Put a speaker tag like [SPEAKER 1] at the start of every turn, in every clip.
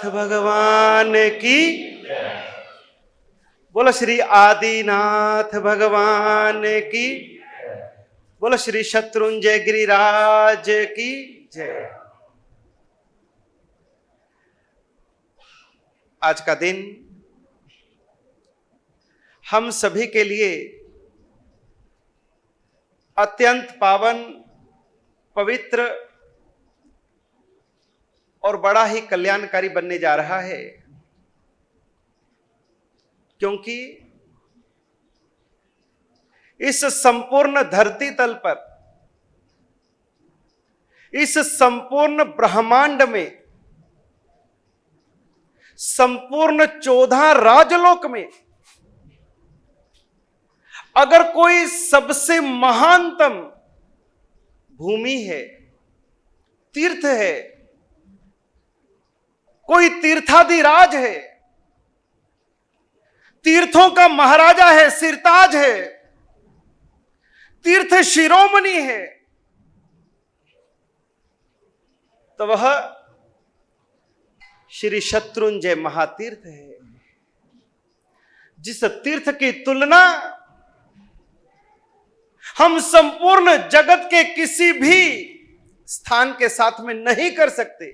[SPEAKER 1] भगवान की। बोलो श्री आदिनाथ भगवान की। बोलो श्री शत्रुंजय गिरिराज की जय। आज का दिन हम सभी के लिए अत्यंत पावन, पवित्र और बड़ा ही कल्याणकारी बनने जा रहा है, क्योंकि इस संपूर्ण धरती तल पर, इस संपूर्ण ब्रह्मांड में, संपूर्ण 14 राजलोक में अगर कोई सबसे महानतम भूमि है, तीर्थ है, कोई तीर्थाधिराज है, तीर्थों का महाराजा है, सिरताज है, तीर्थ शिरोमणि है, तो वह श्री शत्रुंजय महातीर्थ है, जिस तीर्थ की तुलना हम संपूर्ण जगत के किसी भी स्थान के साथ में नहीं कर सकते।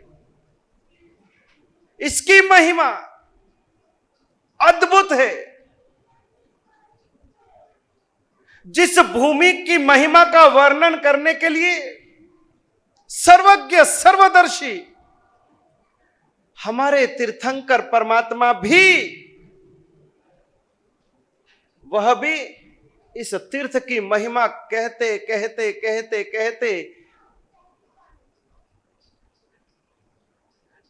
[SPEAKER 1] इसकी महिमा अद्भुत है। जिस भूमि की महिमा का वर्णन करने के लिए सर्वज्ञ सर्वदर्शी हमारे तीर्थंकर परमात्मा भी, वह भी इस तीर्थ की महिमा कहते कहते कहते कहते,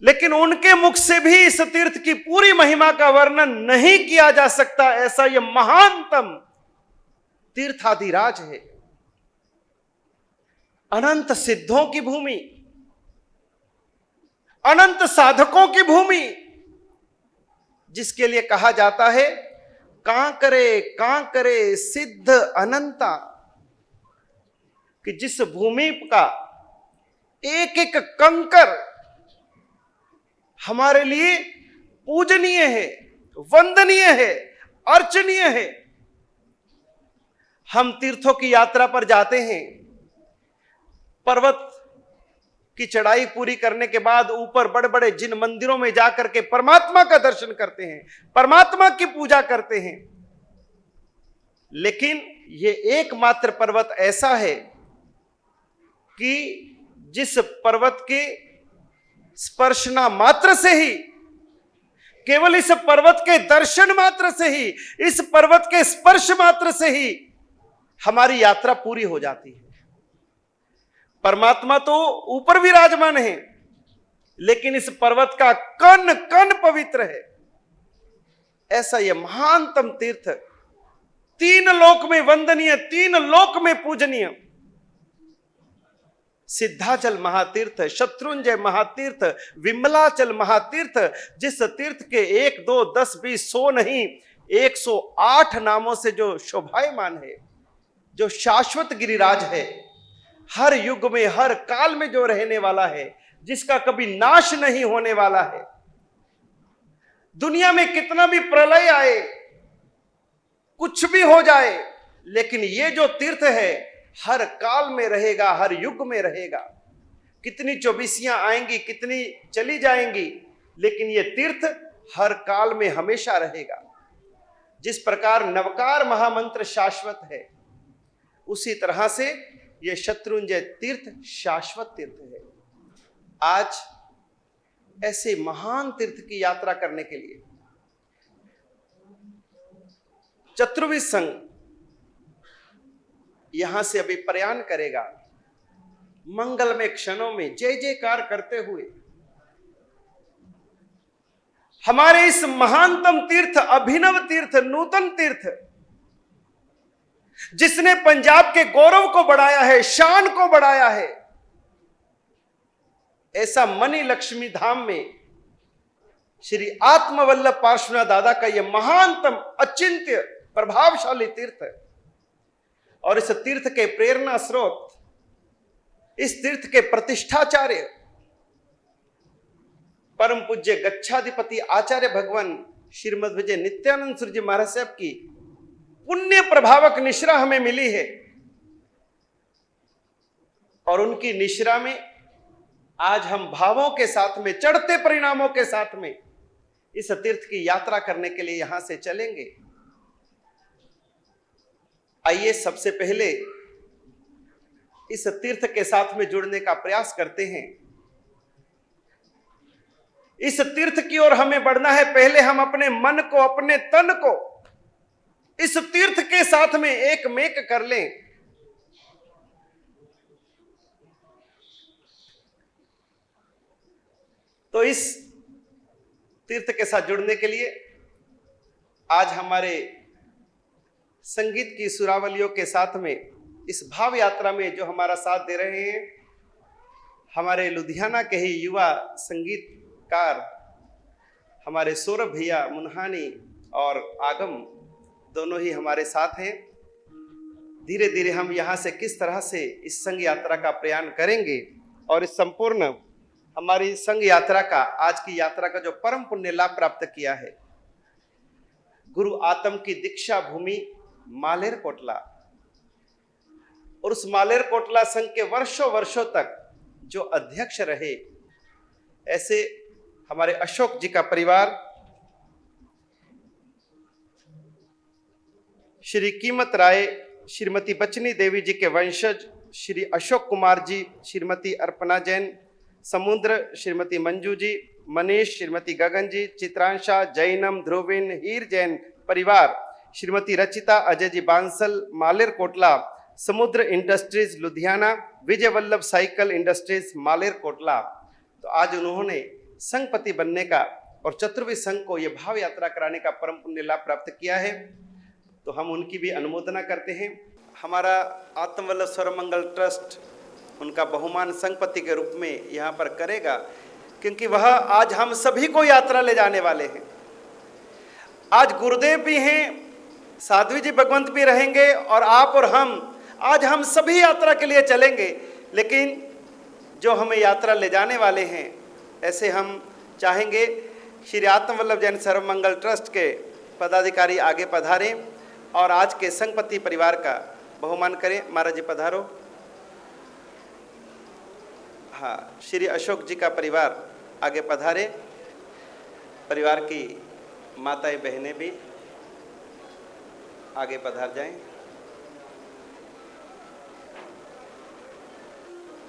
[SPEAKER 1] लेकिन उनके मुख से भी इस तीर्थ की पूरी महिमा का वर्णन नहीं किया जा सकता। ऐसा यह महानतम तीर्थाधिराज है, अनंत सिद्धों की भूमि, अनंत साधकों की भूमि, जिसके लिए कहा जाता है कां करे सिद्ध अनंता, कि जिस भूमि का एक एक कंकर हमारे लिए पूजनीय है, वंदनीय है, अर्चनीय है। हम तीर्थों की यात्रा पर जाते हैं, पर्वत की चढ़ाई पूरी करने के बाद ऊपर बड़े बड़े जिन मंदिरों में जाकर के परमात्मा का दर्शन करते हैं, परमात्मा की पूजा करते हैं, लेकिन यह एकमात्र पर्वत ऐसा है कि जिस पर्वत के स्पर्शना मात्र से ही, केवल इस पर्वत के दर्शन मात्र से ही, इस पर्वत के स्पर्श मात्र से ही हमारी यात्रा पूरी हो जाती है। परमात्मा तो ऊपर विराजमान है, लेकिन इस पर्वत का कण कण पवित्र है। ऐसा यह महानतम तीर्थ, 3 लोक में वंदनीय, 3 लोक में पूजनीय सिद्धाचल महातीर्थ, शत्रुंजय महातीर्थ, विमलाचल महातीर्थ, जिस तीर्थ के 1 2 10 20 100 नहीं 108 नामों से जो शोभायमान है, जो शाश्वत गिरिराज है, हर युग में हर काल में जो रहने वाला है, जिसका कभी नाश नहीं होने वाला है। दुनिया में कितना भी प्रलय आए, कुछ भी हो जाए, लेकिन ये जो तीर्थ है हर काल में रहेगा, हर युग में रहेगा। कितनी चौबीसियां आएंगी, कितनी चली जाएंगी, लेकिन ये तीर्थ हर काल में हमेशा रहेगा। जिस प्रकार नवकार महामंत्र शाश्वत है, उसी तरह से यह शत्रुंजय तीर्थ शाश्वत तीर्थ है। आज ऐसे महान तीर्थ की यात्रा करने के लिए चतुर्विद संघ यहां से अभी प्रयाण करेगा। मंगलमय क्षणों में जय जयकार करते हुए हमारे इस महानतम तीर्थ, अभिनव तीर्थ, नूतन तीर्थ, जिसने पंजाब के गौरव को बढ़ाया है, शान को बढ़ाया है, ऐसा मणि लक्ष्मी धाम में श्री आत्मवल्लभ पार्श्वनाथ दादा का यह महानतम अचिंत्य प्रभावशाली तीर्थ है। और इस तीर्थ के प्रेरणा स्रोत, इस तीर्थ के प्रतिष्ठाचार्य परम पूज्य गच्छाधिपति आचार्य भगवान श्रीमद विजय नित्यानंद सूर्य जी महाराज साहब की पुण्य प्रभावक निश्रा हमें मिली है, और उनकी निश्रा में आज हम भावों के साथ में, चढ़ते परिणामों के साथ में इस तीर्थ की यात्रा करने के लिए यहां से चलेंगे। आइए सबसे पहले इस तीर्थ के साथ में जुड़ने का प्रयास करते हैं। इस तीर्थ की ओर हमें बढ़ना है। पहले हम अपने मन को, अपने तन को इस तीर्थ के साथ में एक मेक कर लें। तो इस तीर्थ के साथ जुड़ने के लिए आज हमारे संगीत की सुरावलियों के साथ में इस भाव यात्रा में जो हमारा साथ दे रहे हैं, हमारे लुधियाना के ही युवा संगीतकार हमारे सौरभ भैया मुन्हानी और आगम दोनों ही हमारे साथ हैं। धीरे धीरे हम यहाँ से किस तरह से इस संघ यात्रा का प्रयाण करेंगे और इस संपूर्ण हमारी संघ यात्रा का, आज की यात्रा का जो परम पुण्य लाभ प्राप्त किया है, गुरु आत्म की दीक्षा भूमि मालेर कोटला, और उस मालेर कोटला संघ के वर्षों वर्षों तक जो अध्यक्ष रहे, ऐसे हमारे अशोक जी का परिवार, श्री कीमत राय, श्रीमती बचनी देवी जी के वंशज श्री अशोक कुमार जी, श्रीमती अर्पणा जैन, समुद्र श्रीमती मंजू जी, मनीष श्रीमती गगन जी, चित्रांशा, जैनम, ध्रुविन, हीर जैन परिवार, श्रीमती रचिता अजय जी बांसल, मालेर कोटला, समुद्र industries Ludhiana, Vijay Vallabh cycle industries मालेर Kotla. तो आज उन्होंने संघपति बनने का और चतुर्वेद संघ को यह भाव यात्रा कराने का परम पुण्य लाभ प्राप्त किया है, तो हम उनकी भी अनुमोदना करते हैं। हमारा आत्मवल्लभ सर्वमंगल ट्रस्ट उनका बहुमान संघपति के रूप में यहाँ पर करेगा, क्योंकि वह आज हम सभी को यात्रा ले जाने वाले हैं। आज गुरुदेव भी हैं, साध्वी जी भगवंत भी रहेंगे, और आप और हम, आज हम सभी यात्रा के लिए चलेंगे। लेकिन जो हमें यात्रा ले जाने वाले हैं, ऐसे हम चाहेंगे श्री आत्मवल्लभ जैन सर्वमंगल ट्रस्ट के पदाधिकारी आगे पधारें और आज के संघपति परिवार का बहुमान करें। महाराज जी पधारो। हाँ, श्री अशोक जी का परिवार आगे पधारे। परिवार की माताएं बहनें भी आगे पधार जाएं।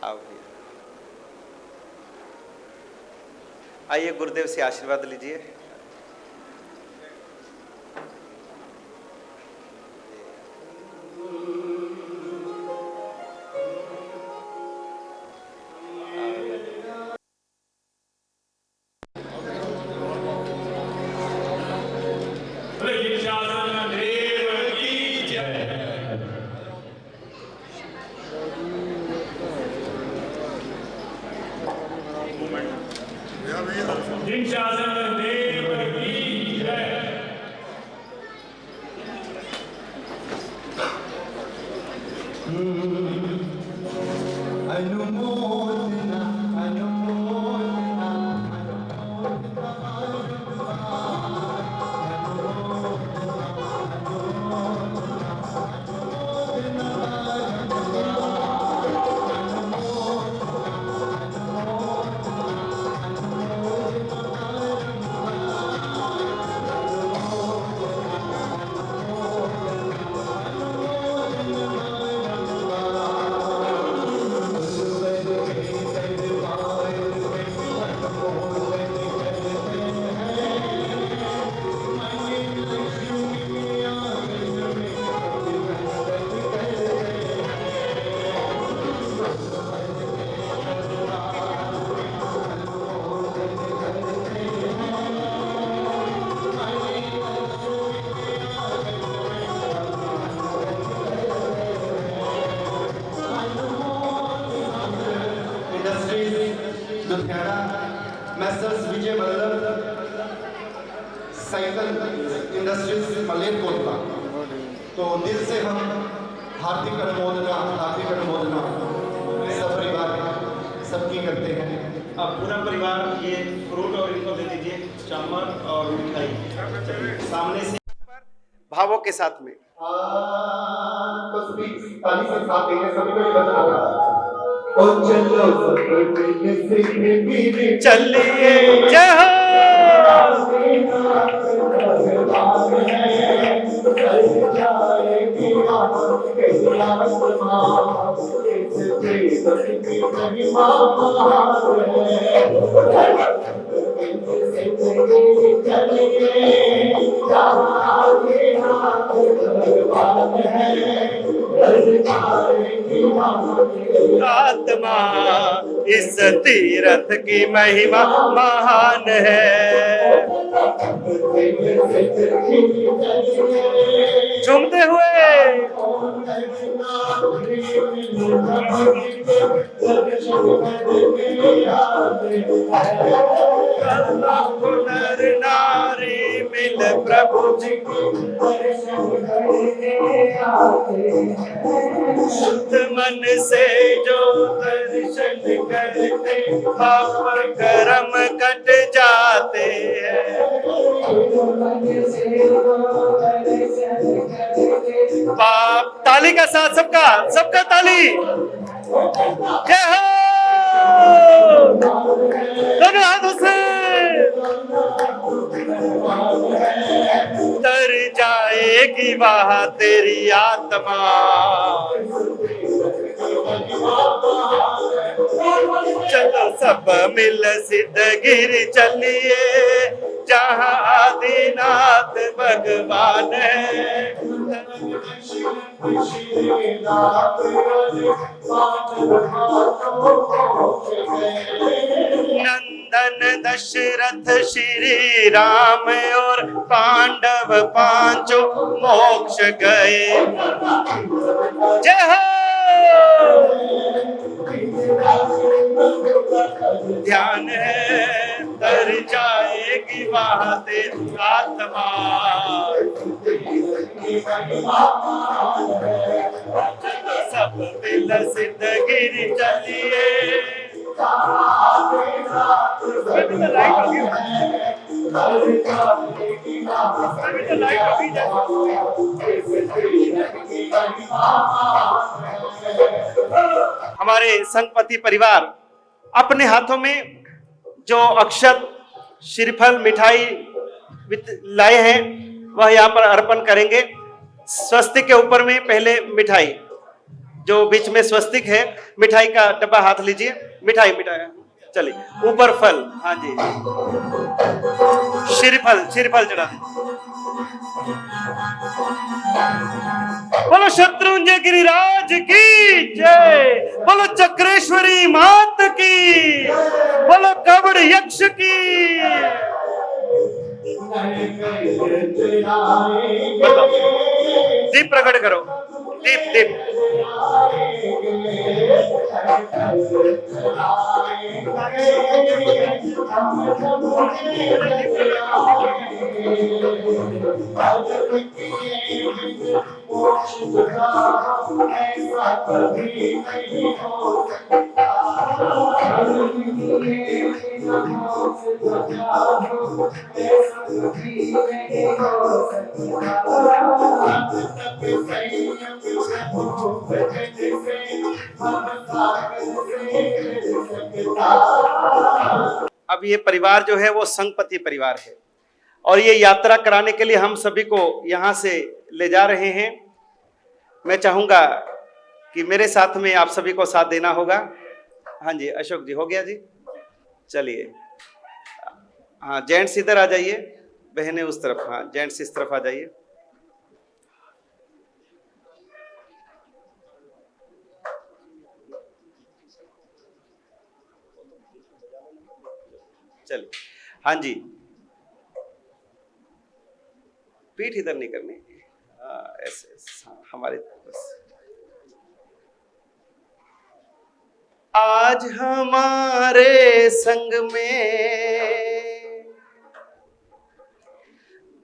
[SPEAKER 1] आओ भैया, आइए गुरुदेव से आशीर्वाद लीजिए।
[SPEAKER 2] Messrs Vijay Vallabh cycle industries मालेर Kotla. तो दिल से हम हार्दिक अनुमोदना सब परिवार सबकी करते हैं।
[SPEAKER 3] अब पूरा परिवार ये फ्रूट और इनको दे दीजिए, चावल और मिठाई। चलिए सामने से
[SPEAKER 1] भावों के साथ में।
[SPEAKER 2] तो सभी ताली से साथ देंगे, सभी को ये बचना होगा। ओ चलो सब मिलके
[SPEAKER 1] चलिए जय हो। आत्मा इस तीरथ की महिमा महान है। झूमते हुए नर नारी मिल प्रभु जी शुद्ध मन से जो दर्शन करते पाप कर्म कट जाते हैं। पाप ताली का साथ सबका सबका ताली। जय हो। दोनों हाथों से तर जाएगी वहाँ तेरी आत्मा। चलो सब मिल सिद्धगिरी चलिए जहाँ आदिनाथ भगवान है। नंदन दशरथ श्री राम और पांडव पांचों मोक्ष गए। जय हो। ध्यान है तर जाएगी वहाँ तेरी आत्मा। सब मिल सिद्धगिरी चलिए। हमारे संघपति परिवार अपने हाथों में जो अक्षत श्रीफल मिठाई लाए हैं वह यहाँ पर अर्पण करेंगे। स्वस्तिक के ऊपर में पहले मिठाई, जो बीच में स्वस्तिक है, मिठाई का डब्बा हाथ लीजिए। मिठाई मिठाई चलिए ऊपर फल। हाँ जी श्रीफल श्रीफल चढ़ा दें। बोलो शत्रुंजय गिरिराज की जय। बोलो चक्रेश्वरी मात की। बोलो कबड़ यक्ष की। बताओ दीप प्रकट करो। दीप दीप अब ये परिवार जो है वो संघपति परिवार है और ये यात्रा कराने के लिए हम सभी को यहाँ से ले जा रहे हैं। मैं चाहूंगा कि मेरे साथ में आप सभी को साथ देना होगा। हाँ जी अशोक जी हो गया जी। चलिए हाँ जेंट्स इधर आ जाइए, बहनें उस तरफ। हाँ जेंट्स इस तरफ आ जाइए। चलिए हाँ जी पीठ इधर नहीं करनी। ऐसे हमारे बस। आज हमारे संग में,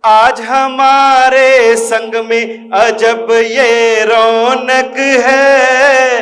[SPEAKER 1] आज हमारे संग में अजब ये रौनक है।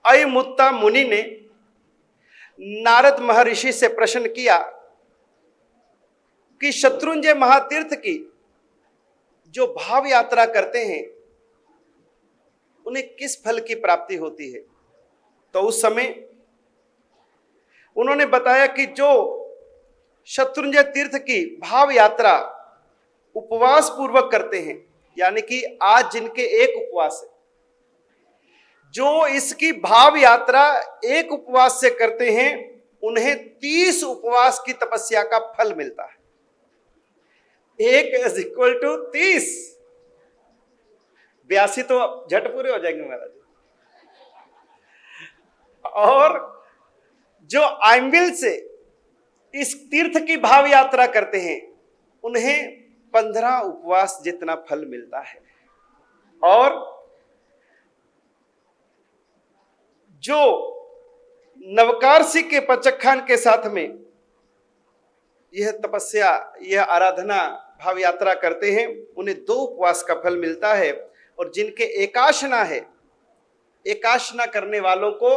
[SPEAKER 1] अयमुत्ता मुनि ने नारद महर्षि से प्रश्न किया कि शत्रुंजय महातीर्थ की जो भाव यात्रा करते हैं उन्हें किस फल की प्राप्ति होती है। तो उस समय उन्होंने बताया कि जो शत्रुंजय तीर्थ की भाव यात्रा उपवास पूर्वक करते हैं, यानी कि आज जिनके एक उपवास है, जो इसकी भाव यात्रा एक उपवास से करते हैं उन्हें 30 उपवास की तपस्या का फल मिलता है। 1 = 30। 82 तो झट पूरे हो जाएंगे महाराज। और जो आइंबिल से इस तीर्थ की भाव यात्रा करते हैं उन्हें 15 उपवास जितना फल मिलता है। और जो नवकारसी के पचखान के साथ में यह तपस्या, यह आराधना भाव यात्रा करते हैं उन्हें 2 उपवास का फल मिलता है। और जिनके एकाशना है, एकाशना करने वालों को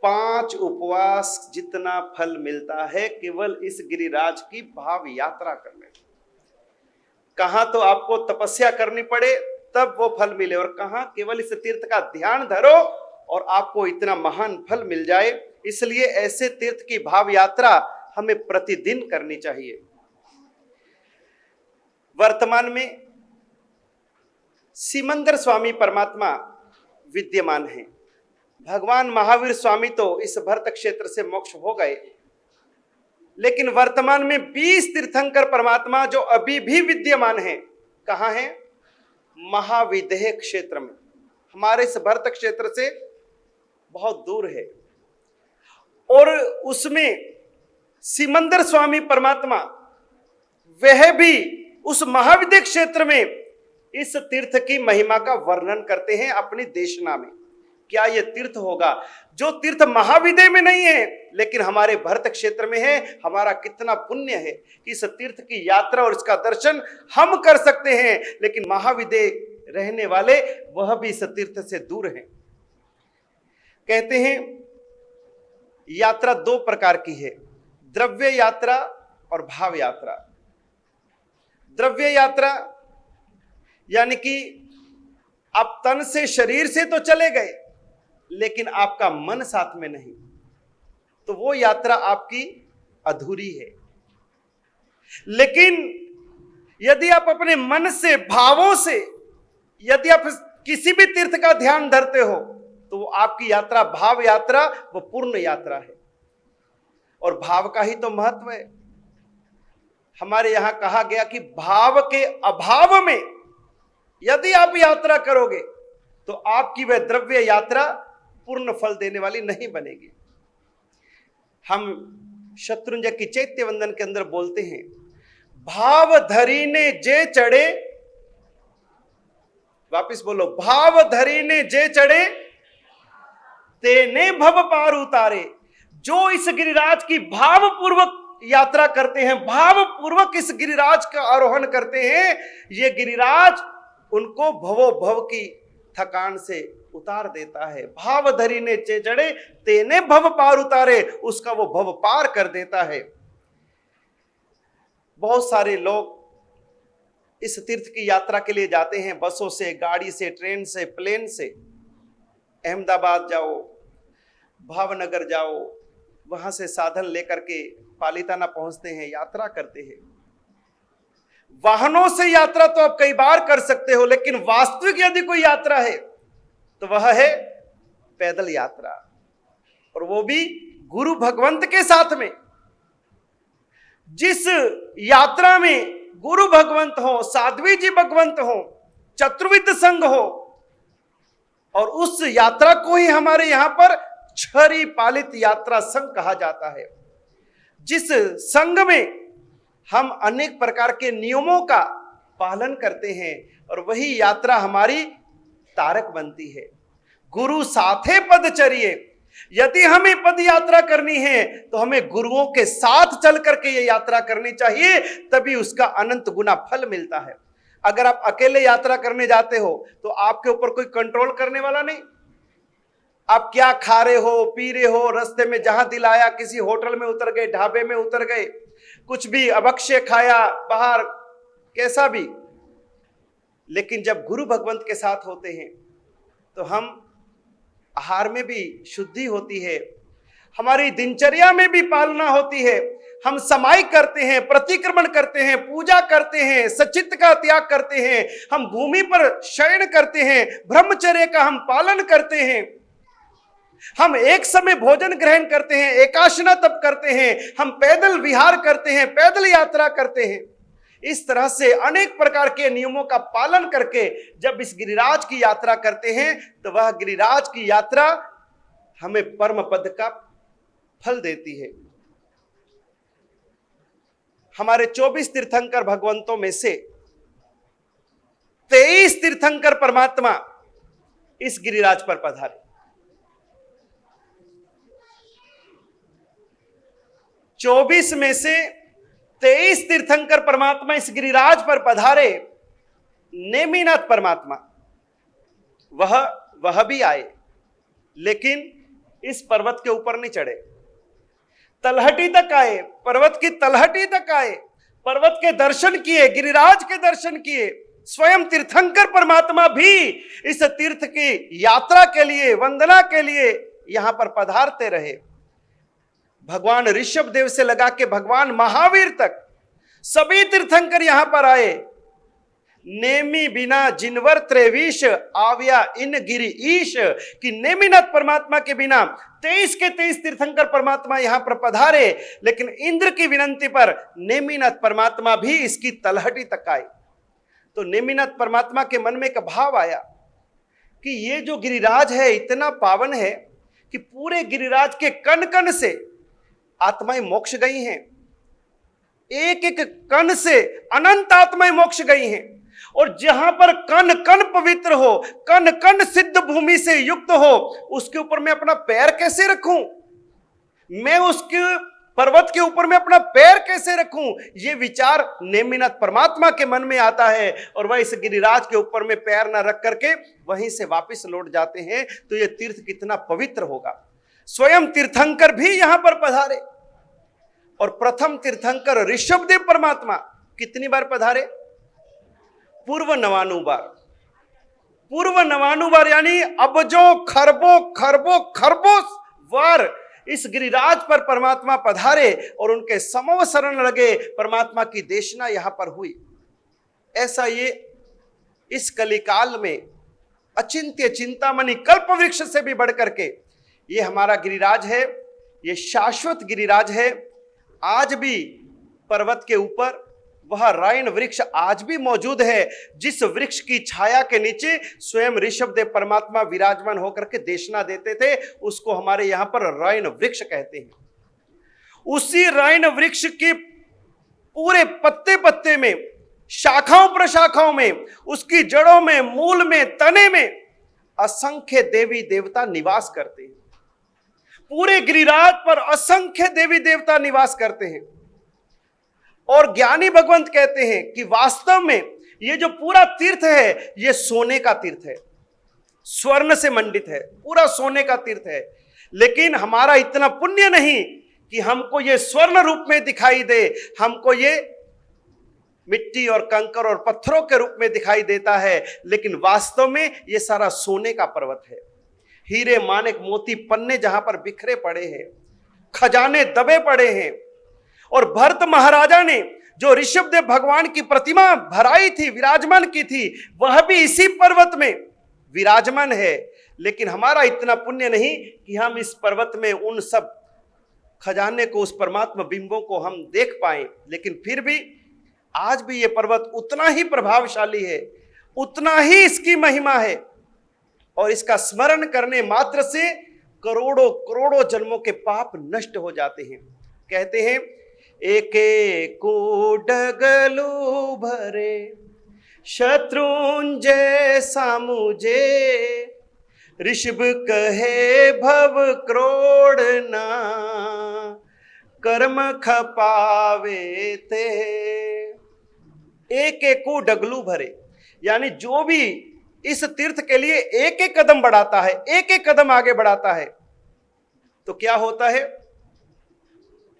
[SPEAKER 1] 5 उपवास जितना फल मिलता है केवल इस गिरिराज की भाव यात्रा करने। कहां तो आपको तपस्या करनी पड़े तब वो फल मिले, और कहां केवल इस तीर्थ का ध्यान धरो और आपको इतना महान फल मिल जाए। इसलिए ऐसे तीर्थ की भाव यात्रा हमें प्रतिदिन करनी चाहिए। वर्तमान में सिमंदर स्वामी परमात्मा विद्यमान हैं। भगवान महावीर स्वामी तो इस भरत क्षेत्र से मोक्ष हो गए, लेकिन वर्तमान में 20 तीर्थंकर परमात्मा जो अभी भी विद्यमान हैं, कहां हैं? महाविदेह क्षेत्र में। हमारे इस भरत क्षेत्र से बहुत दूर है। और उसमें सिमंदर स्वामी परमात्मा वह भी उस महाविदेह क्षेत्र में इस तीर्थ की महिमा का वर्णन करते हैं अपनी देशना में। क्या यह तीर्थ होगा जो तीर्थ महाविदेह में नहीं है लेकिन हमारे भरत क्षेत्र में है? हमारा कितना पुण्य है कि इस तीर्थ की यात्रा और इसका दर्शन हम कर सकते हैं, लेकिन महाविदेह रहने वाले वह भी इस तीर्थ से दूर हैं। कहते हैं यात्रा 2 प्रकार की है, द्रव्य यात्रा और भाव यात्रा। द्रव्य यात्रा यानी कि आप तन से, शरीर से तो चले गए लेकिन आपका मन साथ में नहीं, तो वो यात्रा आपकी अधूरी है। लेकिन यदि आप अपने मन से, भावों से यदि आप किसी भी तीर्थ का ध्यान धरते हो तो वो आपकी यात्रा, भाव यात्रा, वो पूर्ण यात्रा है। और भाव का ही तो महत्व है। हमारे यहां कहा गया कि भाव के अभाव में यदि आप यात्रा करोगे तो आपकी वह द्रव्य यात्रा पूर्ण फल देने वाली नहीं बनेगी। हम शत्रुंजय की चैत्य वंदन के अंदर बोलते हैं, भाव धरी ने जे चढ़े, वापिस बोलो, भाव धरी ने जे चढ़े तेने भव पार उतारे। जो इस गिरिराज की भाव पूर्वक यात्रा करते हैं, भाव पूर्वक इस गिरिराज का आरोहण करते हैं, ये गिरिराज उनको भवो भव की थकान से उतार देता है। भाव धरी ने जे चढ़े तेने भव पार उतारे, उसका वो भव पार कर देता है। बहुत सारे लोग इस तीर्थ की यात्रा के लिए जाते हैं, बसों से, गाड़ी से, ट्रेन से, प्लेन से। अहमदाबाद जाओ, भावनगर जाओ, वहां से साधन लेकर के पालिताना पहुंचते हैं, यात्रा करते हैं। वाहनों से यात्रा तो आप कई बार कर सकते हो, लेकिन वास्तविक यदि कोई यात्रा है तो वह है पैदल यात्रा, और वो भी गुरु भगवंत के साथ में। जिस यात्रा में गुरु भगवंत हो, साध्वी जी भगवंत हो, चतुर्विद संघ हो, और उस यात्रा को ही हमारे यहां पर छरी पालित यात्रा संघ कहा जाता है। जिस संघ में हम अनेक प्रकार के नियमों का पालन करते हैं और वही यात्रा हमारी तारक बनती है। गुरु साथे पद चरिए। यदि हमें पद यात्रा करनी है तो हमें गुरुओं के साथ चल करके ये यात्रा करनी चाहिए, तभी उसका अनंत गुना फल मिलता है। अगर आप अकेले यात्रा करने जाते हो तो आपके ऊपर कोई कंट्रोल करने वाला नहीं। आप क्या खा रहे हो, पी रहे हो, रास्ते में जहां दिल आया किसी होटल में उतर गए, ढाबे में उतर गए, कुछ भी अभक्ष्य खाया बाहर, कैसा भी। लेकिन जब गुरु भगवंत के साथ होते हैं तो हम आहार में भी शुद्धि होती है, हमारी दिनचर्या में भी पालना होती है, हम समाई करते हैं, प्रतिक्रमण करते हैं, पूजा करते हैं, सचित्त का त्याग करते हैं, हम भूमि पर शयन करते हैं, ब्रह्मचर्य का हम पालन करते हैं, हम एक समय भोजन ग्रहण करते हैं, एकाशना तप करते हैं, हम पैदल विहार करते हैं, पैदल यात्रा करते हैं। इस तरह से अनेक प्रकार के नियमों का पालन करके जब इस गिरिराज की यात्रा करते हैं तो वह गिरिराज की यात्रा हमें परम पद का फल देती है। हमारे 24 तीर्थंकर भगवंतों में से 23 तीर्थंकर परमात्मा इस गिरिराज पर पधारे। 24 में से 23 तीर्थंकर परमात्मा इस गिरिराज पर पधारे। नेमिनाथ परमात्मा वह भी आए, लेकिन इस पर्वत के ऊपर नहीं चढ़े, तलहटी तक आए, पर्वत की तलहटी तक आए, पर्वत के दर्शन किए, गिरिराज के दर्शन किए। स्वयं तीर्थंकर परमात्मा भी इस तीर्थ की यात्रा के लिए, वंदना के लिए यहां पर पधारते रहे। भगवान ऋषभ देव से लगा के भगवान महावीर तक सभी तीर्थंकर यहां पर आए। नेमी बिना जिनवर त्रेवीश आव्या इन गिरि ईश, कि नेमिनाथ परमात्मा के बिना 23 के 23 तीर्थंकर परमात्मा यहां पर पधारे, लेकिन इंद्र की विनंती पर नेमिनाथ परमात्मा भी इसकी तलहटी तक आए। तो नेमिनाथ परमात्मा के मन में एक भाव आया कि ये जो गिरिराज है इतना पावन है कि पूरे गिरिराज के कण कण से आत्माएं मोक्ष गई हैं, एक एक कण से अनंत आत्माएं मोक्ष गई हैं। और जहां पर कण कण पवित्र हो, कण कण सिद्ध भूमि से युक्त हो, उसके ऊपर मैं अपना पैर कैसे रखूं? मैं उसके पर्वत के ऊपर में अपना पैर कैसे रखूं? ये विचार नेमिनाथ परमात्मा के मन में आता है और वह इस गिरिराज के ऊपर में पैर ना रख करके वहीं से वापस लौट जाते हैं। तो ये तीर्थ कितना पवित्र होगा। स्वयं तीर्थंकर भी यहां पर पधारे और प्रथम तीर्थंकर ऋषभदेव परमात्मा कितनी बार पधारे? पूर्व 99 बार। पूर्व 99 बार यानी अबजों खरबों खरबों खरबों बार इस गिरिराज पर परमात्मा पधारे और उनके समव शरण लगे, परमात्मा की देशना यहां पर हुई। ऐसा ये इस कलिकाल में अचिंत्य चिंतामणि कल्प वृक्ष से भी बढ़ करके ये हमारा गिरिराज है, ये शाश्वत गिरिराज है। आज भी पर्वत के ऊपर वह रायन वृक्ष आज भी मौजूद है, जिस वृक्ष की छाया के नीचे स्वयं ऋषभदेव परमात्मा विराजमान होकर के देशना देते थे, उसको हमारे यहां पर रायन वृक्ष कहते हैं। उसी रायन वृक्ष के पूरे पत्ते पत्ते में, शाखाओं प्रशाखाओं में, उसकी जड़ों में, मूल में, तने में असंख्य देवी देवता निवास करते हैं। पूरे गिरिराज पर असंख्य देवी देवता निवास करते हैं। और ज्ञानी भगवंत कहते हैं कि वास्तव में ये जो पूरा तीर्थ है ये सोने का तीर्थ है, स्वर्ण से मंडित है, पूरा सोने का तीर्थ है। लेकिन हमारा इतना पुण्य नहीं कि हमको ये स्वर्ण रूप में दिखाई दे, हमको ये मिट्टी और कंकर और पत्थरों के रूप में दिखाई देता है, लेकिन वास्तव में ये सारा सोने का पर्वत है। हीरे मानिक मोती पन्ने जहां पर बिखरे पड़े हैं, खजाने दबे पड़े हैं। और भरत महाराजा ने जो ऋषभदेव भगवान की प्रतिमा भराई थी, विराजमान की थी, वह भी इसी पर्वत में विराजमान है। लेकिन हमारा इतना पुण्य नहीं कि हम इस पर्वत में उन सब खजाने को, उस परमात्मा बिंबों को हम देख पाए। लेकिन फिर भी आज भी ये पर्वत उतना ही प्रभावशाली है, उतना ही इसकी महिमा है। और इसका स्मरण करने मात्र से करोड़ों करोड़ों जन्मों के पाप नष्ट हो जाते हैं। कहते हैं एके को डगलू भरे शत्रुंजय सामुझे, ऋषभ कहे भव क्रोड़ ना कर्म खपावे ते। एक एक को डगलू भरे यानी जो भी इस तीर्थ के लिए एक एक कदम बढ़ाता है, एक एक कदम आगे बढ़ाता है, तो क्या होता है?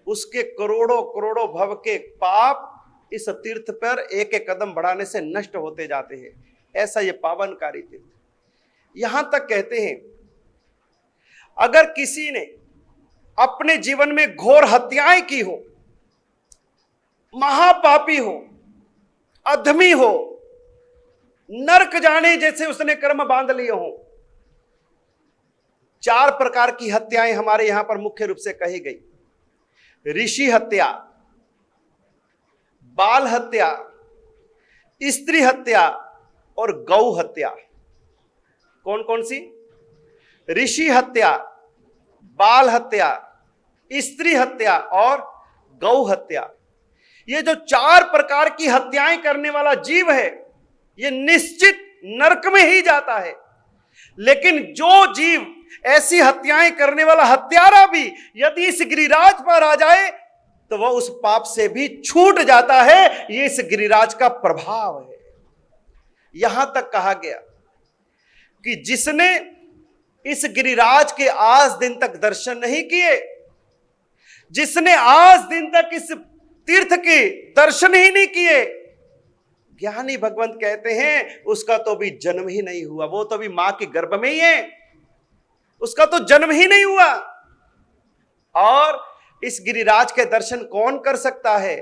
[SPEAKER 1] उसके करोड़ों करोड़ों भव के पाप इस तीर्थ पर एक एक कदम बढ़ाने से नष्ट होते जाते हैं। ऐसा ये पावनकारी तीर्थ। यहां तक कहते हैं, अगर किसी ने अपने जीवन में घोर हत्याएं की हो, महापापी हो, अधमी हो, नरक जाने जैसे उसने कर्म बांध लिए हो, 4 प्रकार की हत्याएं हमारे यहां पर मुख्य रूप से कही गई। ऋषि हत्या, बाल हत्या, स्त्री हत्या और गौ हत्या। कौन कौन सी? ऋषि हत्या, बाल हत्या, स्त्री हत्या और गौ हत्या। ये जो 4 प्रकार की हत्याएं करने वाला जीव है, ये निश्चित नरक में ही जाता है। लेकिन जो जीव ऐसी हत्याएं करने वाला हत्यारा भी यदि इस गिरिराज पर आ जाए तो वह उस पाप से भी छूट जाता है। ये इस गिरिराज का प्रभाव है। यहां तक कहा गया कि जिसने इस गिरिराज के आज दिन तक दर्शन नहीं किए, जिसने आज दिन तक इस तीर्थ के दर्शन ही नहीं किए, ज्ञानी भगवंत कहते हैं उसका तो भी जन्म ही नहीं हुआ। वो तो भी मां के गर्भ में ही है, उसका तो जन्म ही नहीं हुआ। और इस गिरिराज के दर्शन कौन कर सकता है?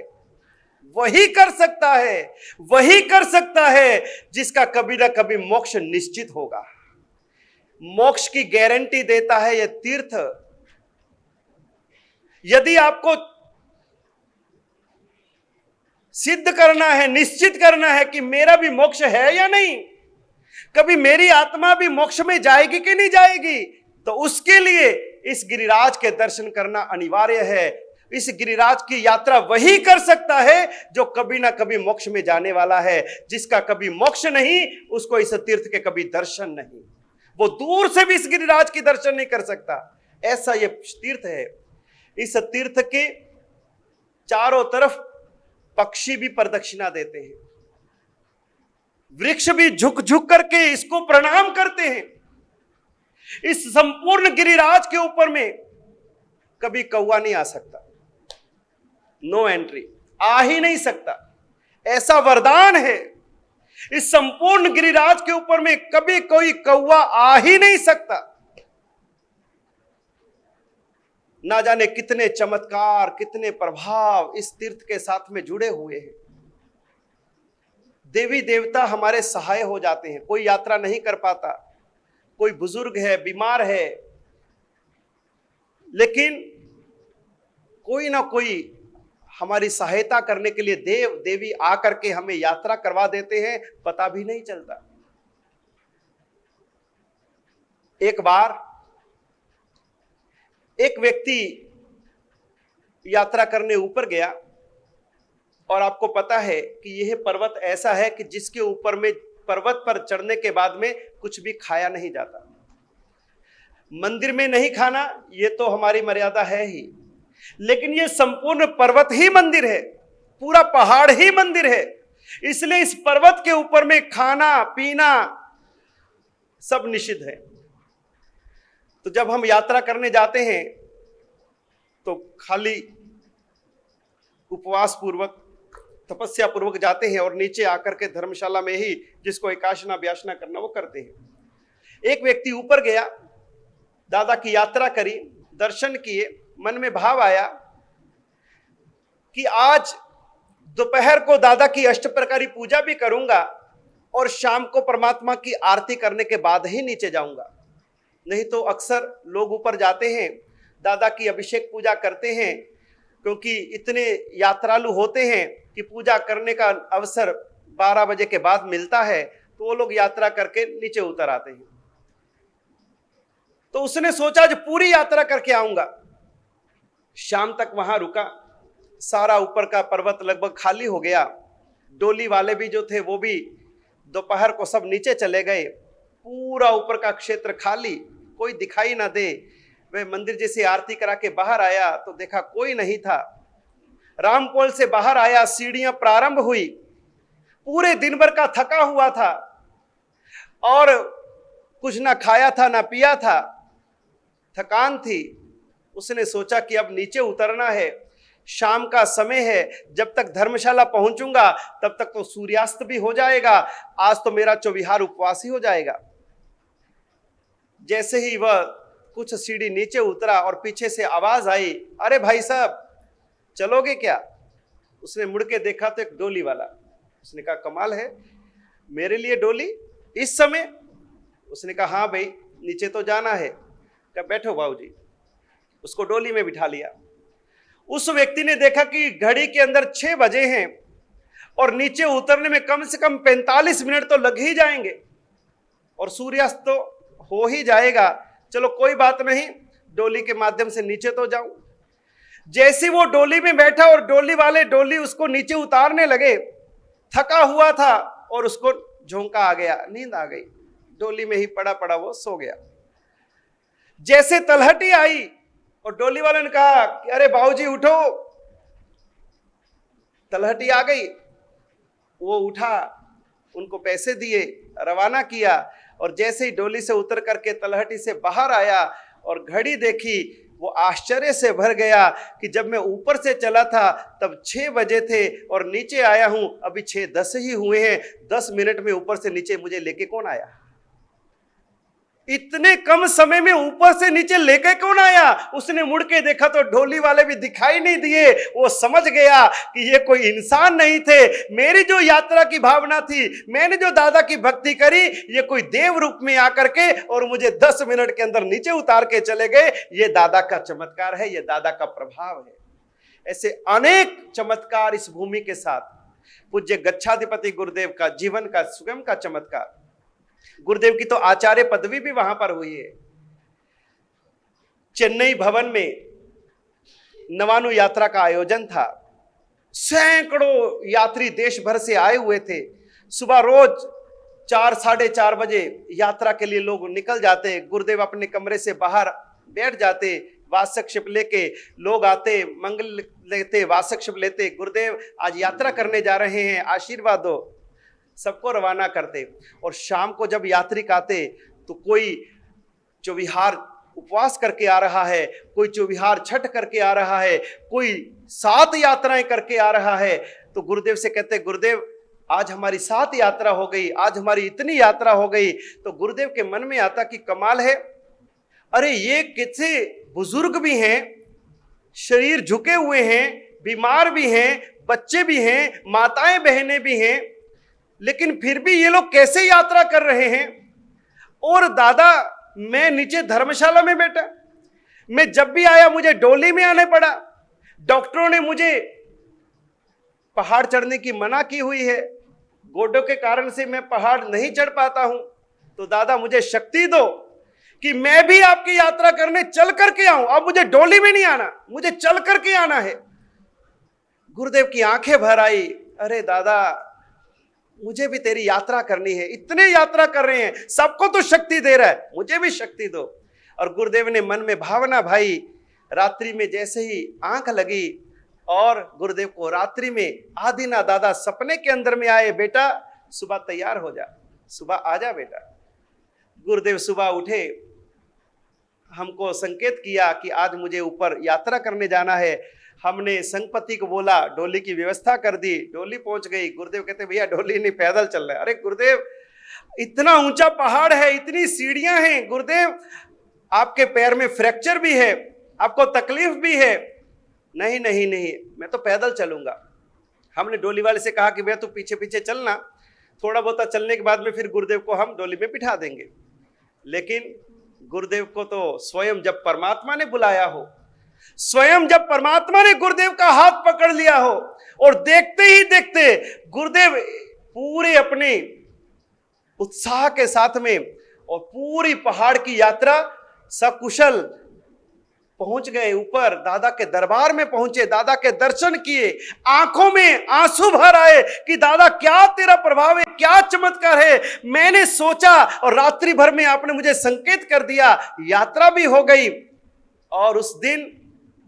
[SPEAKER 1] वही कर सकता है, वही कर सकता है जिसका कभी ना कभी मोक्ष निश्चित होगा। मोक्ष की गारंटी देता है यह तीर्थ। यदि आपको सिद्ध करना है, निश्चित करना है कि मेरा भी मोक्ष है या नहीं, कभी मेरी आत्मा भी मोक्ष में जाएगी कि नहीं जाएगी, तो उसके लिए इस गिरिराज के दर्शन करना अनिवार्य है। इस गिरिराज की यात्रा वही कर सकता है जो कभी ना कभी मोक्ष में जाने वाला है। जिसका कभी मोक्ष नहीं, उसको इस तीर्थ के कभी दर्शन नहीं। वो दूर से भी इस गिरिराज की दर्शन नहीं कर सकता। ऐसा ये तीर्थ है। इस तीर्थ के चारों तरफ पक्षी भी प्रदक्षिणा देते हैं, वृक्ष भी झुक झुक करके इसको प्रणाम करते हैं। इस संपूर्ण गिरिराज के ऊपर में कभी कौवा नहीं आ सकता, नो एंट्री, आ ही नहीं सकता। ऐसा वरदान है। इस संपूर्ण गिरिराज के ऊपर में कभी कोई कौवा आ ही नहीं सकता। ना जाने कितने चमत्कार, कितने प्रभाव इस तीर्थ के साथ में जुड़े हुए हैं। देवी देवता हमारे सहाय हो जाते हैं। कोई यात्रा नहीं कर पाता, कोई बुजुर्ग है, बीमार है, लेकिन कोई ना कोई हमारी सहायता करने के लिए देव देवी आकर के हमें यात्रा करवा देते हैं, पता भी नहीं चलता। एक बार एक व्यक्ति यात्रा करने ऊपर गया, और आपको पता है कि यह पर्वत ऐसा है कि जिसके ऊपर में पर्वत पर चढ़ने के बाद में कुछ भी खाया नहीं जाता। मंदिर में नहीं खाना, ये तो हमारी मर्यादा है ही, लेकिन ये संपूर्ण पर्वत ही मंदिर है, पूरा पहाड़ ही मंदिर है। इसलिए इस पर्वत के ऊपर में खाना पीना सब निषिद्ध है। तो जब हम यात्रा करने जाते हैं तो खाली उपवास पूर्वक, तपस्या पूर्वक जाते हैं और नीचे आकर के धर्मशाला में ही जिसको एकाशना व्यासना करना वो करते हैं। एक व्यक्ति ऊपर गया, दादा की यात्रा करी, दर्शन किए, मन में भाव आया कि आज दोपहर को दादा की अष्टप्रकारी पूजा भी करूंगा और शाम को परमात्मा की आरती करने के बाद ही नीचे जाऊंगा। नहीं तो अक्सर लोग ऊपर जाते हैं, दादा की अभिषेक पूजा करते हैं, क्योंकि इतने यात्रालु होते हैं कि पूजा करने का अवसर 12 बजे के बाद मिलता है, तो वो लोग यात्रा करके नीचे उतर आते हैं। तो उसने सोचा जो पूरी यात्रा करके आऊंगा। शाम तक वहां रुका, सारा ऊपर का पर्वत लगभग खाली हो गया। डोली वाले भी जो थे वो भी दोपहर को सब नीचे चले गए। पूरा ऊपर का क्षेत्र खाली, कोई दिखाई ना दे। वह मंदिर जैसे आरती करा के बाहर आया तो देखा कोई नहीं था। रामपोल से बाहर आया, सीढ़ियां प्रारंभ हुई। पूरे दिन भर का थका हुआ था। और कुछ ना खाया था ना पिया था, थकान थी। उसने सोचा कि अब नीचे उतरना है, शाम का समय है, जब तक धर्मशाला पहुंचूंगा तब तक तो सूर्यास्त भी हो जाएगा, आज तो मेरा चौविहार उपवास ही हो जाएगा। जैसे ही वह कुछ सीढ़ी नीचे उतरा और पीछे से आवाज आई, अरे भाई साहब चलोगे क्या? उसने मुड़ के देखा तो एक डोली वाला। उसने कहा कमाल है, मेरे लिए डोली इस समय? उसने कहा हाँ भाई नीचे तो जाना है। क्या बैठो बाबूजी। उसको डोली में बिठा लिया। उस व्यक्ति ने देखा कि घड़ी के अंदर 6 बजे हैं और नीचे उतरने में कम से कम 45 मिनट तो लग ही जाएंगे और सूर्यास्त तो हो ही जाएगा। चलो कोई बात नहीं, डोली के माध्यम से नीचे तो जाऊं। जैसे वो डोली में बैठा और डोली वाले डोली उसको नीचे उतारने लगे, थका हुआ था और उसको झोंका आ गया, नींद आ गई, डोली में ही पड़ा पड़ा वो सो गया। जैसे तलहटी आई और डोली वाले ने कहा कि अरे बाबूजी उठो, तलहटी आ गई। वो उठा, उनको पैसे दिए, रवाना किया और जैसे ही डोली से उतर करके तलहटी से बाहर आया और घड़ी देखी, वो आश्चर्य से भर गया कि जब मैं ऊपर से चला था तब 6 बजे थे और नीचे आया हूं अभी 6:10 ही हुए हैं, 10 मिनट में ऊपर से नीचे मुझे लेके कौन आया? इतने कम समय में ऊपर से नीचे लेके कौन आया? उसने मुड़ के देखा तो डोली वाले भी दिखाई नहीं दिए। वो समझ गया कि ये कोई इंसान नहीं थे। मेरी जो यात्रा की भावना थी, मैंने जो दादा की भक्ति करी, ये कोई देव रूप में आकर के और मुझे 10 मिनट के अंदर नीचे उतार के चले गए। ये दादा का चमत्कार है, ये दादा का प्रभाव है। ऐसे अनेक चमत्कार इस भूमि के साथ पूज्य गच्छाधिपति गुरुदेव का जीवन का स्वयं का चमत्कार। गुरुदेव की तो आचार्य पदवी भी वहां पर हुई है। चेन्नई भवन में नवानु यात्रा का आयोजन था। सैकड़ों यात्री देश भर से आए हुए थे। सुबह रोज 4 साढ़े 4 बजे यात्रा के लिए लोग निकल जाते। गुरुदेव अपने कमरे से बाहर बैठ जाते, वासक्षिप लेके लोग आते, मंगल लेते, वासक्षिप लेते, गुरुदेव आज यात्रा करने जा रहे हैं, आशीर्वाद दो, सबको रवाना करते। और शाम को जब यात्रिक आते तो कोई चौविहार उपवास करके आ रहा है, कोई चौविहार छठ करके आ रहा है, कोई 7 यात्राएं करके आ रहा है। तो गुरुदेव से कहते, गुरुदेव आज हमारी 7 यात्रा हो गई, आज हमारी इतनी यात्रा हो गई। तो गुरुदेव के मन में आता कि कमाल है, अरे ये कितने बुजुर्ग भी हैं, शरीर झुके हुए हैं, बीमार भी हैं, बच्चे भी हैं, माताएं बहनें भी हैं, लेकिन फिर भी ये लोग कैसे यात्रा कर रहे हैं। और दादा मैं नीचे धर्मशाला में बैठा, मैं जब भी आया मुझे डोली में आने पड़ा। डॉक्टरों ने मुझे पहाड़ चढ़ने की मना की हुई है, गोडों के कारण से मैं पहाड़ नहीं चढ़ पाता हूं। तो दादा मुझे शक्ति दो कि मैं भी आपकी यात्रा करने चल करके आऊं। अब मुझे डोली में नहीं आना, मुझे चल करके आना है। गुरुदेव की आंखें भर आई, अरे दादा मुझे भी तेरी यात्रा करनी है, इतने यात्रा कर रहे हैं, सबको तो शक्ति दे रहा है, मुझे भी शक्ति दो। और गुरुदेव ने मन में भावना भाई। रात्रि में जैसे ही आंख लगी और गुरुदेव को रात्रि में आदिना दादा सपने के अंदर में आए, बेटा सुबह तैयार हो जा, सुबह आ जा बेटा। गुरुदेव सुबह उठे, हमको संकेत किया कि आज मुझे ऊपर यात्रा करने जाना है। हमने संगपति को बोला, डोली की व्यवस्था कर दी, डोली पहुंच गई। गुरुदेव कहते भैया डोली नहीं, पैदल चल रहा है। अरे गुरुदेव इतना ऊंचा पहाड़ है, इतनी सीढ़ियां हैं, गुरुदेव आपके पैर में फ्रैक्चर भी है, आपको तकलीफ भी है। नहीं नहीं नहीं, मैं तो पैदल चलूंगा। हमने डोली वाले से कहा कि भैया तू पीछे पीछे चलना, थोड़ा बहुत चलने के बाद में फिर गुरुदेव को हम डोली में बिठा देंगे। लेकिन गुरुदेव को तो स्वयं जब परमात्मा ने बुलाया हो, स्वयं जब परमात्मा ने गुरुदेव का हाथ पकड़ लिया हो और देखते ही देखते गुरुदेव पूरे अपने उत्साह के साथ में और पूरी पहाड़ की यात्रा सकुशल पहुंच गए ऊपर, दादा के दरबार में पहुंचे, दादा के दर्शन किए, आंखों में आंसू भर आए कि दादा क्या तेरा प्रभाव है, क्या चमत्कार है। मैंने सोचा और रात्रि भर में आपने मुझे संकेत कर दिया, यात्रा भी हो गई। और उस दिन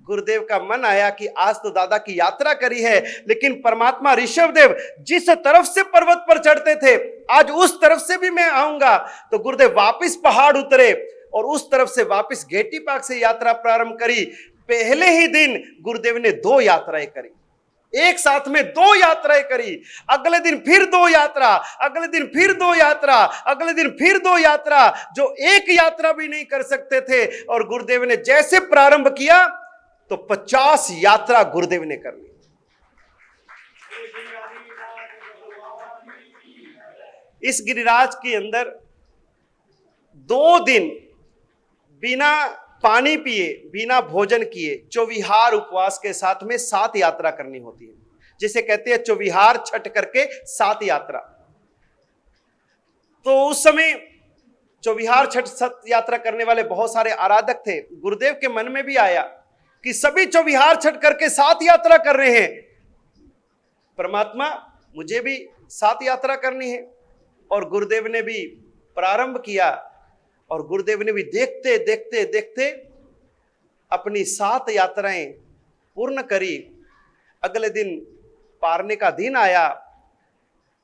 [SPEAKER 1] गुरुदेव का मन आया कि आज तो दादा की यात्रा करी है, लेकिन परमात्मा ऋषभदेव जिस तरफ से पर्वत पर चढ़ते थे आज उस तरफ से भी मैं आऊंगा। तो गुरुदेव वापस पहाड़ उतरे और उस तरफ से वापस घेटी पाक से यात्रा प्रारंभ करी। पहले ही दिन गुरुदेव ने 2 यात्राएं करी, एक साथ में 2 यात्राएं करी। अगले दिन फिर 2 यात्रा, अगले दिन फिर 2 यात्रा, अगले दिन फिर 2 यात्रा, जो एक यात्रा भी नहीं कर सकते थे। और गुरुदेव ने जैसे प्रारंभ किया तो 50 यात्रा गुरुदेव ने कर ली। इस गिरिराज के अंदर 2 दिन बिना पानी पिए, बिना भोजन किए, चौविहार उपवास के साथ में 7 यात्रा करनी होती है, जिसे कहते हैं चौविहार छठ करके 7 यात्रा। तो उस समय चौविहार छठ 7 यात्रा करने वाले बहुत सारे आराधक थे। गुरुदेव के मन में भी आया कि सभी चौविहार छठ करके 7 यात्रा कर रहे हैं, परमात्मा मुझे भी 7 यात्रा करनी है। और गुरुदेव ने भी प्रारंभ किया और गुरुदेव ने भी देखते देखते देखते अपनी 7 यात्राएं पूर्ण करी। अगले दिन पारने का दिन आया,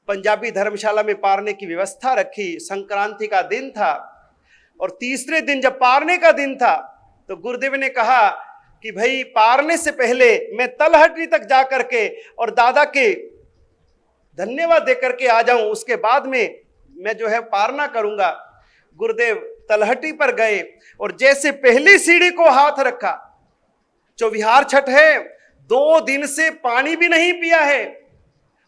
[SPEAKER 1] पंजाबी धर्मशाला में पारने की व्यवस्था रखी, संक्रांति का दिन था। और तीसरे दिन जब पारने का दिन था तो गुरुदेव ने कहा कि भाई पारने से पहले मैं तलहटी तक जाकर के और दादा के धन्यवाद देकर के आ जाऊं, उसके बाद में मैं जो है पारना करूंगा। गुरुदेव तलहटी पर गए और जैसे पहली सीढ़ी को हाथ रखा, चौविहार छठ है, 2 दिन से पानी भी नहीं पिया है